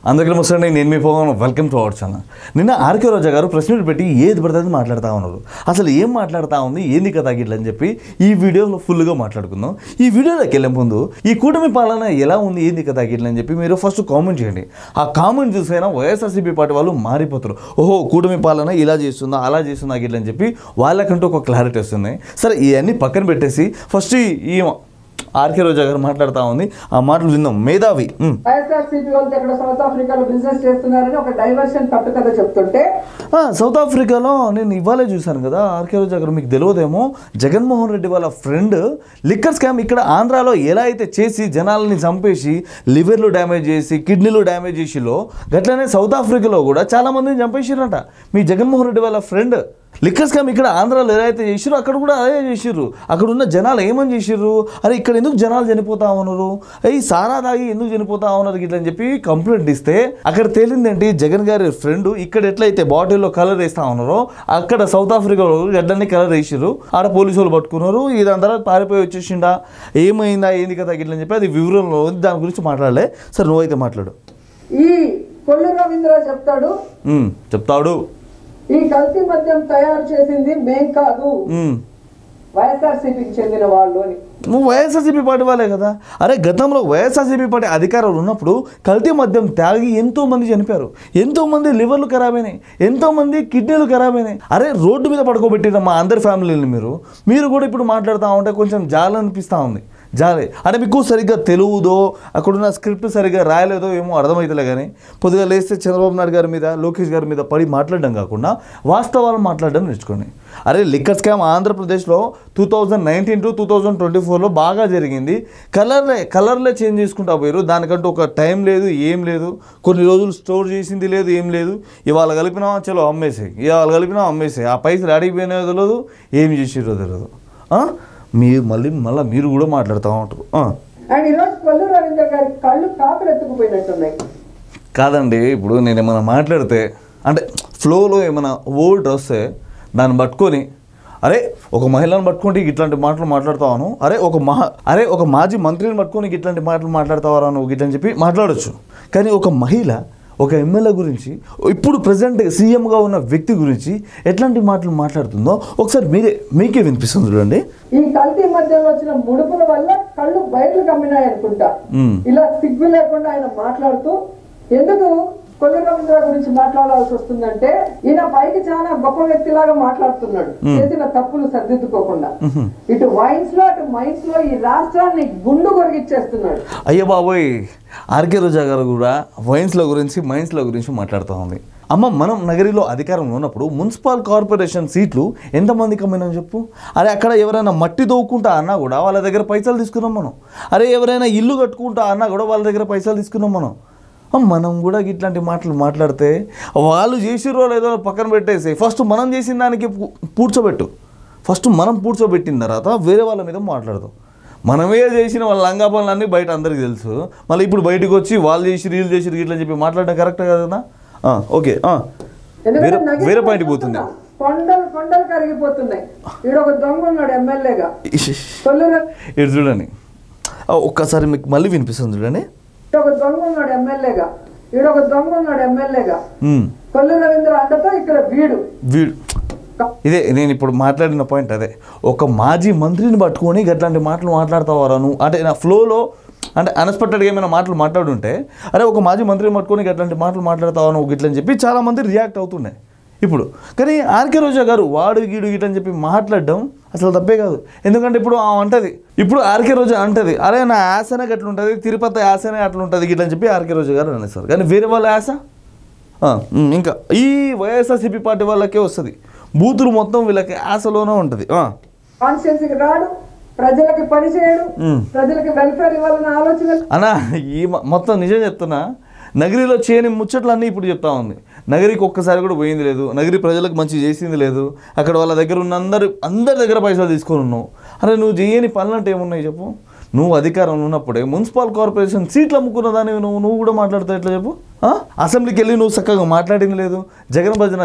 అందరికీ నమస్తే, నేను మీ phone welcome to our channel. నిన్న ఆర్కే రోజా గారు ప్రెస్ మీట్ పెట్టి ఏది పడుతుంది మాట్లాడుతూ ఉన్నారు. అసలు ఏం మాట్లాడుతూ ఉంది, ఏంది కథ గిట్లని చెప్పి ఈ వీడియోలో ఫుల్గా మాట్లాడుకుందాం. ఈ వీడియోలోకి వెళ్ళే ముందు ఈ కూటమి పాలన ఎలా ఉంది, ఏంది కథ గిట్లని చెప్పి మీరు ఫస్ట్ కామెంట్ చేయండి. ఆ కామెంట్ చూసైనా వైఎస్ఆర్సీపీ పార్టీ వాళ్ళు మారిపోతారు. ఓహో, కూటమి పాలన ఇలా చేస్తుందా అలా చేస్తుందా గిట్లని చెప్పి వాళ్ళకంటూ ఒక క్లారిటీ వస్తుంది. సరే, ఇవన్నీ పక్కన పెట్టేసి ఫస్ట్ ఈ ఆర్కే రోజా గారు మాట్లాడుతూ ఉంది, ఆ మాటలు విందాం. మేధావి వైఎస్ఆర్సీపీ వాళ్ళు ఇక్కడ సౌత్ ఆఫ్రికాలో బిజినెస్ చేస్తున్నారని ఒక డైవర్షన్ కట్టుకథ చెప్తుంటే, సౌత్ ఆఫ్రికాలో నేను ఇవాళే చూశాను కదా ఆర్కే రోజా గారు, మీకు తెలియదేమో, జగన్మోహన్ రెడ్డి వాళ్ళ ఫ్రెండ్ లిక్కర్ స్కామ్ ఇక్కడ ఆంధ్రాలో ఎలా అయితే చేసి జనాలని చంపేసి లివర్లు డ్యామేజ్ చేసి కిడ్నీలు డ్యామేజ్ చేసిలో గట్లనే సౌత్ ఆఫ్రికాలో కూడా చాలామందిని చంపేసిరంట మీ జగన్మోహన్ రెడ్డి వాళ్ళ ఫ్రెండ్. లిక్కర్ స్కామ్ ఇక్కడ ఆంధ్రాలో ఎలా అయితే చేసిర్రు అక్కడ కూడా అదే చేసిర్రు. అక్కడ ఉన్న జనాలు ఏమని చేసిర్రు, అరే ఇక్కడ ఎందుకు జనాలు చనిపోతా ఉన్నారు, ఈ సారా తాగి ఎందుకు చనిపోతా ఉన్నారు ఇట్లా అని చెప్పి కంప్లైంట్ ఇస్తే అక్కడ తేలిందేంటి, జగన్ గారి ఫ్రెండ్ ఇక్కడ ఎట్లయితే బాటిల్లో కలర్ వేస్తా ఉన్నారో అక్కడ సౌత్ ఆఫ్రికాలో గడ్డన్ని కలర్ వేసిర్రు. ఆడ పోలీసు వాళ్ళు పట్టుకున్నారు. ఇదాని తర్వాత పారిపోయి వచ్చేసిండా, ఏమైందా ఏంది కదా ఇట్లా అని చెప్పి అది వివరంలో ఉంది, దాని గురించి మాట్లాడలే. సరే, నువ్వైతే మాట్లాడు. ఈ కొల్లు రవీంద్ర చెప్తాడు, ఈ కల్తీ మద్యం తయారు చేసింది మేం కాదు, వైఎస్ఆర్సీపీకి చెందిన వాళ్ళు అని. నువ్వు వైఎస్ఆర్సీపీ పార్టీ వాళ్ళే కదా. అరే గతంలో వైఎస్ఆర్సీపీ పార్టీ అధికారంలో ఉన్నప్పుడు కల్తీ మద్యం తాగి ఎంతోమంది చనిపోయారు, ఎంతోమంది లివర్లు ఖరాబ్ అయినాయి, ఎంతోమంది కిడ్నీలు ఖరాబ్ అయినాయి. అరే రోడ్డు మీద పడుకోబెట్టిన మా అందరి ఫ్యామిలీని మీరు కూడా ఇప్పుడు మాట్లాడుతూ ఉంటే కొంచెం జాలి అనిపిస్తూ ఉంది. జాలే అంటే మీకు సరిగ్గా తెలుగుదో అక్కడున్న స్క్రిప్ట్ సరిగ్గా రాయలేదో ఏమో అర్థమవుతలే. కానీ పొద్దుగా లేస్తే చంద్రబాబు నాయుడు గారి మీద లోకేష్ గారి మీద పడి మాట్లాడడం కాకుండా వాస్తవాలు మాట్లాడడం నేర్చుకోండి. అరే లిక్కర్ స్కామ్ ఆంధ్రప్రదేశ్లో 2019 to 2024లో బాగా జరిగింది. కలర్లే చేంజ్ చేసుకుంటా పోయారు. దానికంటూ ఒక టైం లేదు, ఏం లేదు. కొన్ని రోజులు స్టోర్ చేసింది లేదు, ఏం లేదు. ఇవాళ కలిపినా చలో అమ్మేసాయి, ఇవాళ కలిపినా అమ్మేసాయి. ఆ పైసలు అడిగిపోయినాయో తెలియదు, ఏం చేసిరో తెలియదు. మీరు మళ్ళీ మీరు కూడా మాట్లాడుతూ ఉంటారు. కాదండి, ఇప్పుడు నేను ఏమైనా మాట్లాడితే అంటే ఫ్లోలో ఏమైనా వర్డ్ వస్తే దాన్ని పట్టుకొని అరే ఒక మహిళను పట్టుకుంటే ఇట్లాంటి మాటలు మాట్లాడుతావాను, అరే ఒక మాజీ మంత్రిని పట్టుకొని ఇట్లాంటి మాటలు మాట్లాడతావారా నువ్వు ఇట్లని చెప్పి మాట్లాడచ్చు. కానీ ఒక మహిళ, ఒక ఎమ్మెల్యే గురించి, ఇప్పుడు ప్రజెంట్ సీఎంగా ఉన్న వ్యక్తి గురించి ఎట్లాంటి మాటలు మాట్లాడుతుందో ఒకసారి మీకే వినిపిస్తుంది చూడండి. ఈ కల్తీ మధ్యలో వచ్చిన ముడుపుల వల్ల కళ్ళు బయటలు కమ్మినాయి అనుకుంటా. ఇలా సిగ్గు లేకుండా ఆయన మాట్లాడుతూ ఎందుకు కొల్లు రవీంద్ర గురించి మాట్లాడాల్సి వస్తుందంటే, ఈయన పైకి చాలా గొప్ప వ్యక్తిలాగా మాట్లాడుతున్నాడు, చేసిన తప్పులు సర్దిద్దుకోకుండా. ఇటు వైన్స్ లో అటు మైన్స్ లో ఈ రాష్ట్రాన్ని గుండు కొరిగిచ్చేస్తున్నాడు. అయ్యో బాబోయ్, ఆర్కే రోజా గారు కూడా వైన్స్ల గురించి మైన్స్ల గురించి మాట్లాడుతూ ఉంది. అమ్మ, మనం నగరిలో అధికారంలో ఉన్నప్పుడు మున్సిపల్ కార్పొరేషన్ సీట్లు ఎంతమందికి అమ్మినాం చెప్పు. అరే అక్కడ ఎవరైనా మట్టి దోవుకుంటా అన్నా కూడా వాళ్ళ దగ్గర పైసలు తీసుకున్నాం మనం. అరే ఎవరైనా ఇల్లు కట్టుకుంటా అన్నా కూడా వాళ్ళ దగ్గర పైసలు తీసుకున్నాం మనం. మనం కూడా ఇట్లాంటి మాటలు మాట్లాడితే వాళ్ళు చేసిరో లేదో పక్కన పెట్టేసి ఫస్ట్ మనం చేసిన దానికి పూడ్చోబెట్టు. ఫస్ట్ మనం పూడ్చోబెట్టిన తర్వాత వేరే వాళ్ళ మీద మాట్లాడతాం. మనమే చేసిన వాళ్ళ లంగా పనులన్నీ బయట అందరికీ తెలుసు. మళ్ళీ ఇప్పుడు బయటకు వచ్చి వాళ్ళు చేసి రీల్ చేసి ఇట్లా చెప్పి మాట్లాడడం కరెక్ట్ కదా. ఓకే, వేరే పాయింట్కి పోతుంది. కొండలు కరిగిపోతున్నాయి. ఈడ ఒక దొంగ ఉన్నాడు ఎమ్మెల్యేగా, ఇటు చూడండి ఒక్కసారి మీకు మళ్ళీ వినిపిస్తుంది చూడండి. ఒక దొంగ ఉన్నాడు ఎమ్మెల్యేగా, ఈడొక దొంగ ఉన్నాడు ఎమ్మెల్యేగా, కొల్లు రవీంద్ర అంటతో ఇక్కడ వీడు ఇదే నేను ఇప్పుడు మాట్లాడిన పాయింట్. అదే ఒక మాజీ మంత్రిని పట్టుకొని అట్లాంటి మాటలు మాట్లాడతావారా నువ్వు అంటే నా ఫ్లోలో అంటే అన్ఎక్స్పెక్టెడ్గా ఏమైనా మాటలు మాట్లాడుంటే, అరే ఒక మాజీ మంత్రిని పట్టుకొని అట్లాంటి మాటలు మాట్లాడతావా నువ్వు గిట్లని చెప్పి చాలామంది రియాక్ట్ అవుతున్నాయి ఇప్పుడు. కానీ ఆర్కే రోజా గారు వాడు గీడు గిట్లని చెప్పి మాట్లాడడం అసలు తప్పే కాదు. ఎందుకంటే ఇప్పుడు అంటది, ఇప్పుడు ఆర్కే రోజా అంటది, అరే నా యాసనే అట్లుంటుంది, తిరుపతి యాసనే అట్లుంటుంది గిట్లని చెప్పి ఆర్కే రోజా గారు అనేస్తారు. కానీ వేరే వాళ్ళ యాస ఇంకా ఈ వైఎస్ఆర్సీపీ పార్టీ వాళ్ళకే వస్తుంది. బూతులు మొత్తం వీళ్ళకి యాసలోనే ఉంటుంది. కాన్స్టిట్యూన్సీకి రాడు, ప్రజలకి పని చేయడు, ప్రజలకి వెల్ఫేర్ ఇవ్వాలన్న ఆలోచన. అన్నా ఈ మొత్తం నిజం చెప్తున్నా, నగరిలో చేయని ముచ్చట్లన్నీ ఇప్పుడు చెప్తా ఉంది. నగరికి ఒక్కసారి కూడా పోయింది లేదు, నగరి ప్రజలకు మంచి చేసింది లేదు. అక్కడ వాళ్ళ దగ్గర ఉన్న అందరి దగ్గర పైసలు తీసుకొని ఉన్నావు. అరే నువ్వు చేయని పనులు అంటే ఏమున్నాయి చెప్పు. నువ్వు అధికారంలో ఉన్నప్పుడే మున్సిపల్ కార్పొరేషన్ సీట్లు అమ్ముకున్న దాన్ని నువ్వు కూడా మాట్లాడతావు ఎట్లా చెప్పు. అసెంబ్లీకి వెళ్ళి నువ్వు చక్కగా మాట్లాడింది లేదు, జగన్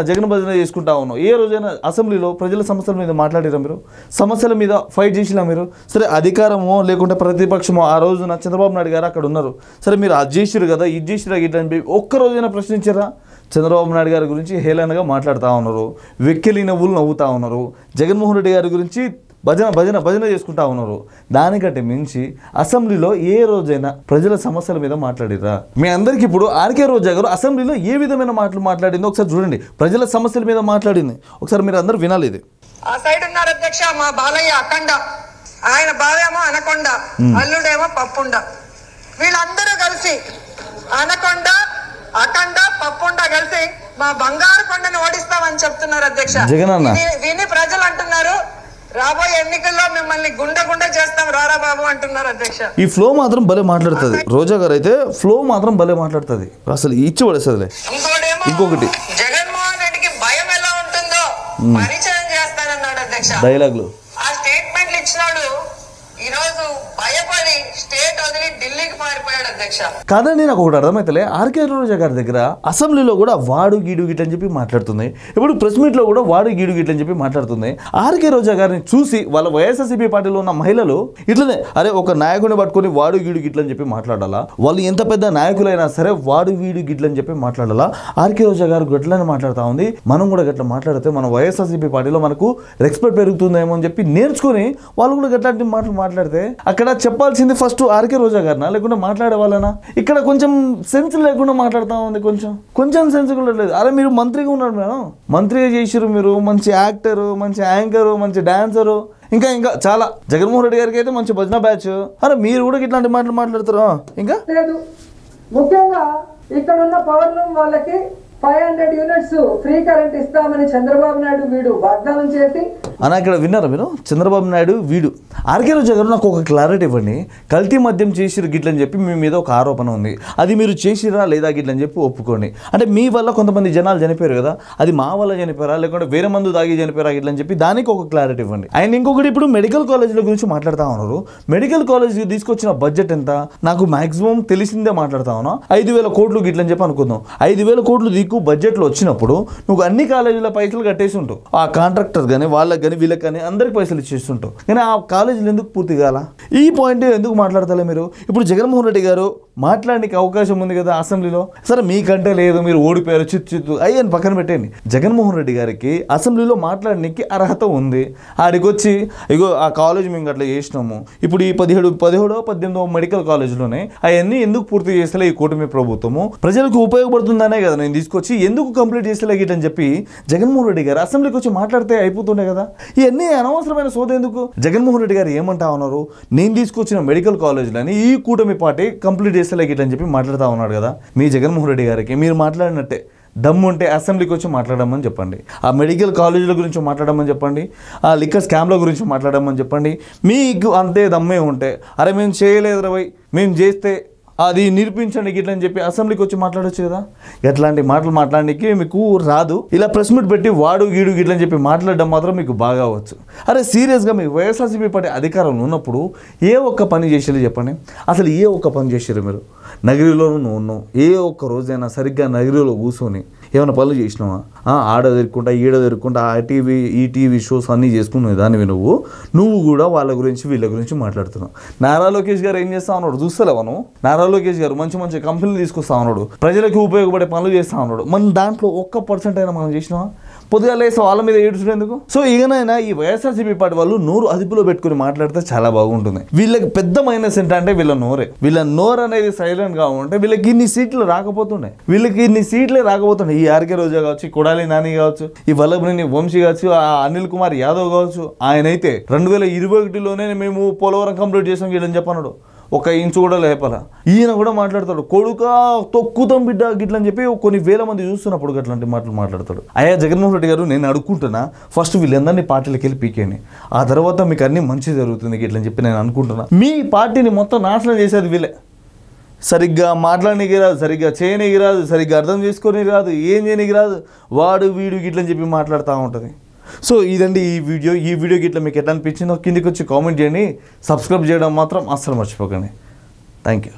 భజన చేసుకుంటా ఉన్నావు. ఏ రోజైనా అసెంబ్లీలో ప్రజల సమస్యల మీద మాట్లాడిరా మీరు? సమస్యల మీద ఫైట్ చేసినా మీరు? సరే అధికారమో లేకుంటే ప్రతిపక్షమో ఆ రోజున చంద్రబాబు నాయుడు గారు అక్కడ ఉన్నారు, సరే మీరు అది చేసిరు కదా ఇది చేసిరా ఇట్లా ఒక్క రోజైనా ప్రశ్నించారా? చంద్రబాబు నాయుడు గారి గురించి హేళనగా మాట్లాడుతూ ఉన్నారు, వెక్కిలి నవ్వులు నవ్వుతూ ఉన్నారు, జగన్మోహన్ రెడ్డి గారి గురించి భజన చేసుకుంటా ఉన్నారు. దానికంటే మించి అసెంబ్లీలో ఏ రోజైనా ప్రజల సమస్యల మీద మాట్లాడిరా? మీ అందరికీ ఇప్పుడు ఆర్కే రోజా గారు అసెంబ్లీలో ఏ విధమైన మాటలు మాట్లాడిందో ఒకసారి చూడండి. ప్రజల సమస్యల మీద మాట్లాడింది, ఒకసారి మీరు అందరూ వినాలి. ఇది ఆ సైడ్ ఉన్నారు అధ్యక్ష మా బాలయ్య అఖండ, ఆయన బావేమో అనకొండ, అల్లుడేమో పప్పుండ. వీళ్ళందరూ కలిసి అనకొండ అఖండ పప్పుండ కలిసి మా బంగారు కొండను ఓడిస్తామని చెప్తున్నారు అధ్యక్ష. విని ప్రజలు అంటున్నారు రాబోయే ఎన్నికల్లో మిమ్మల్ని గుండె చేస్తాం రారా బాబు అంటున్నారు అధ్యక్ష. ఈ ఫ్లో మాత్రం భలే మాట్లాడుతుంది రోజా గారు, అయితే ఫ్లో మాత్రం భలే మాట్లాడుతుంది, అసలు ఇచ్చి పడేస్తుంది. ఇంకొకటి జగన్మోహన్ రెడ్డికి భయం ఎలా ఉంటుందో పరిచయం చేస్తానన్నాడు అధ్యక్ష. డైలాగులు ఆ స్టేట్మెంట్లు ఇచ్చినాడు, ఈ రోజు భయపడి స్టేట్ వదిలి ఢిల్లీకి పారిపోయాడు అధ్యక్ష. కాదండి, నాకు ఒకటి అర్థమైతలే, ఆర్కే రోజా గారి దగ్గర అసెంబ్లీలో కూడా వాడు గీడు గిట్ అని చెప్పి మాట్లాడుతుంది, ఇప్పుడు ప్రెస్ మీట్లో కూడా వాడు గీడు గిట్ అని చెప్పి మాట్లాడుతుంది. ఆర్కే రోజా గారిని చూసి వాళ్ళ వైఎస్ఆర్సీపీ పార్టీలో ఉన్న మహిళలు ఇట్లనే అరే ఒక నాయకుడిని పట్టుకొని వాడు గీడు గిట్లు అని చెప్పి మాట్లాడాలా? వాళ్ళు ఎంత పెద్ద నాయకులైనా సరే వాడు వీడు గిట్లు అని చెప్పి మాట్లాడాలా? ఆర్కే రోజా గారు గట్లని మాట్లాడుతూ ఉంది, మనం కూడా గట్లా మాట్లాడితే మన వైఎస్ఆర్సీపీ పార్టీలో మనకు రెస్పెక్ట్ పెరుగుతుందేమో అని చెప్పి నేర్చుకుని వాళ్ళు కూడా గట్లాంటి మాటలు మాట్లాడితే అక్కడ చెప్పాల్సింది ఫస్ట్ ఆర్కే రోజా గారినా లేకుండా మాట్లాడే వాళ్ళనా? ఇక్కడ కొంచెం సెన్స్ లేకుండా మాట్లాడుతూ ఉంది, కొంచెం సెన్స్ కూడా లేదు. అరే మీరు మంత్రిగా ఉన్నారు మేడం, మంత్రిగా చేసిరు మీరు, మంచి యాక్టరు, మంచి యాంకరు, మంచి డాన్సరు, ఇంకా చాలా. జగన్మోహన్ రెడ్డి గారికి అయితే మంచి భజన బ్యాచ్, అరే మీరు కూడా ఇట్లాంటి మాటలు మాట్లాడతారు. ఇంకా లేదు, ముఖ్యంగా ఇక్కడ ఉన్న పవర్ లూమ్ వాళ్ళకి 500 యూనిట్స్ ఫ్రీ కరెంట్ ఇస్తామని చంద్రబాబు నాయుడు వీడు వాగ్దానం చేసి అన్న ఇక్కడ విన్నారా మీరు? చంద్రబాబు నాయుడు వీడు. ఆర్కే రోజా గారు నాకు ఒక క్లారిటీ ఇవ్వండి, కల్తీ మద్యం చేసిరు గిట్లని చెప్పి మీ మీద ఒక ఆరోపణ ఉంది, అది మీరు చేసిరా లేదా గిట్లని చెప్పి ఒప్పుకోండి. అంటే మీ వల్ల కొంతమంది జనాలు చనిపోయారు కదా, అది మా వల్ల చనిపోయారా లేకుంటే వేరే మందు తాగి చనిపోయారా గిట్లని చెప్పి దానికి ఒక క్లారిటీ ఇవ్వండి. అండ్ ఇంకొకటి, ఇప్పుడు మెడికల్ కాలేజీల గురించి మాట్లాడుతూ ఉన్నారు. మెడికల్ కాలేజీ తీసుకొచ్చిన బడ్జెట్ ఎంత? నాకు మాక్సిమం తెలిసిందే మాట్లాడుతా ఉన్నా, 5,000 కోట్లు గిట్లని చెప్పి అనుకుందాం. 5,000 కోట్లు బడ్జెట్లో వచ్చినప్పుడు నువ్వు అన్ని కాలేజీల పైసలు కట్టేసి ఉంటావు, ఆ కాంట్రాక్టర్ కానీ వాళ్ళకి కానీ వీళ్ళకి కానీ అందరికి పైసలు ఇచ్చేస్తుంటావు, కానీ ఆ కాలేజీలు ఎందుకు పూర్తి కాల? ఈ పాయింట్ ఎందుకు మాట్లాడతలే మీరు? ఇప్పుడు జగన్మోహన్ రెడ్డి గారు మాట్లాడడానికి అవకాశం ఉంది కదా అసెంబ్లీలో, సరే మీకంటే లేదు మీరు ఓడిపోయారు చిత్తు అయ్యని పక్కన పెట్టండి. జగన్మోహన్ రెడ్డి గారికి అసెంబ్లీలో మాట్లాడడానికి అర్హత ఉంది. ఆడికి వచ్చి ఇగో ఆ కాలేజ్ మేము అట్లా చేసినాము, ఇప్పుడు ఈ 17, 18 మెడికల్ కాలేజీలోనే అవన్నీ ఎందుకు పూర్తి చేస్తలే ఈ కూటమి ప్రభుత్వము, ప్రజలకు ఉపయోగపడుతుందనే కదా నేను తీసుకొచ్చి ఎందుకు కంప్లీట్ చేసేలాగిటని చెప్పి జగన్మోహన్ రెడ్డి గారు అసెంబ్లీకి వచ్చి మాట్లాడితే అయిపోతుండే కదా. ఇవన్నీ అనవసరమైన సోద ఎందుకు? జగన్మోహన్ రెడ్డి గారు ఏమంటా ఉన్నారు, నేను తీసుకొచ్చిన మెడికల్ కాలేజీలని ఈ కూటమి పార్టీ కంప్లీట్ చేసేలాగిటని చెప్పి మాట్లాడుతూ ఉన్నాడు కదా. మీ జగన్మోహన్ రెడ్డి గారికి మీరు మాట్లాడినట్టే దమ్ము ఉంటే అసెంబ్లీకి వచ్చి మాట్లాడమని చెప్పండి, ఆ మెడికల్ కాలేజీల గురించి మాట్లాడమని చెప్పండి, ఆ లిక్కర్ స్కామ్ల గురించి మాట్లాడమని చెప్పండి. మీకు అంతే దమ్మే ఉంటే అరే మేము చేయలేదు రవై మేము చేస్తే అది నిరూపించండి గిట్లని చెప్పి అసెంబ్లీకి వచ్చి మాట్లాడొచ్చు కదా. ఎట్లాంటి మాటలు మాట్లాడడానికి మీకు రాదు, ఇలా ప్రెస్ మీట్ పెట్టి వాడు గీడు గిట్లని చెప్పి మాట్లాడడం మాత్రం మీకు బాగా వచ్చు. అరే సీరియస్గా మీకు వైఎస్ఆర్సీపీ పార్టీ అధికారంలో ఉన్నప్పుడు ఏ ఒక్క పని చేసేది చెప్పండి, అసలు ఏ ఒక్క పని చేసారు మీరు? నగరిలో ఉన్నావు, ఏ ఒక్క రోజైనా సరిగ్గా నగరిలో కూర్చొని ఏమైనా పనులు చేసినావా? ఆడ దొరుకుంటా ఈడ దొరుకుంటా ఈ టీవీ షోస్ అన్నీ చేసుకునే దానివి నువ్వు కూడా వాళ్ళ గురించి వీళ్ళ గురించి మాట్లాడుతున్నావు. నారా లోకేష్ గారు ఏం చేస్తా ఉన్నాడు చూస్తలేవా నువ్వు? నారా లోకేష్ గారు మంచి మంచి కంపెనీలు తీసుకొస్తా ఉన్నాడు, ప్రజలకు ఉపయోగపడే పనులు చేస్తూ ఉన్నాడు, మన దాంట్లో 1% అయినా మనం చేసినావా? పొద్దుగా లేసి వాళ్ళ మీద ఏడుచుడేందుకు? సో ఈగనైనా ఈ వైఎస్ఆర్సీపీ పార్టీ వాళ్ళు నోరు అదుపులో పెట్టుకుని మాట్లాడితే చాలా బాగుంటుంది. వీళ్ళకి పెద్ద మైనస్ ఏంటంటే వీళ్ళ నోరు అనేది సైలెంట్గా ఉంటే వీళ్ళకి ఇన్ని సీట్లు రాకపోతుండే, ఈ ఆర్కే రోజా కావచ్చు, కొడాలి నాని కావచ్చు, ఈ వల్లభనేని వంశీ కావచ్చు, ఆ అనిల్ కుమార్ యాదవ్ కావచ్చు, ఆయన అయితే 2021లోనే మేము పోలవరం కంప్లీట్ చేసాం వీళ్ళని చెప్పన్నాడు, 1 ఇంచు కూడా లేపాల. ఈయన కూడా మాట్లాడతాడు కొడుక తొక్కుతాం బిడ్డ గిట్లని చెప్పి కొన్ని వేల మంది చూస్తున్నప్పుడు అట్లాంటి మాటలు మాట్లాడతాడు. అయ్యా జగన్మోహన్ రెడ్డి గారు నేను అడుగుకుంటున్నా, ఫస్ట్ వీళ్ళందరినీ పార్టీలకు వెళ్ళి పీకేయండి, ఆ తర్వాత మీకు అన్ని మంచి జరుగుతుంది గిట్లని చెప్పి నేను అనుకుంటున్నా. మీ పార్టీని మొత్తం నాశనం చేసేది వీళ్ళే. సరిగ్గా మాట్లాడనీకి రాదు, సరిగ్గా చేయనీకి రాదు, సరిగ్గా అర్థం చేసుకోనికి రాదు, ఏం చేయనీకి రాదు, వాడు వీడు గిట్లని చెప్పి మాట్లాడుతూ ఉంటుంది. సో ఇదండి ఈ వీడియో గిట్లా మీకు ఎట్లా అనిపించిందో కిందికి వచ్చి కామెంట్ చేయండి. సబ్స్క్రైబ్ చేయడం మాత్రం అస్సలు మర్చిపోకండి. Thank you.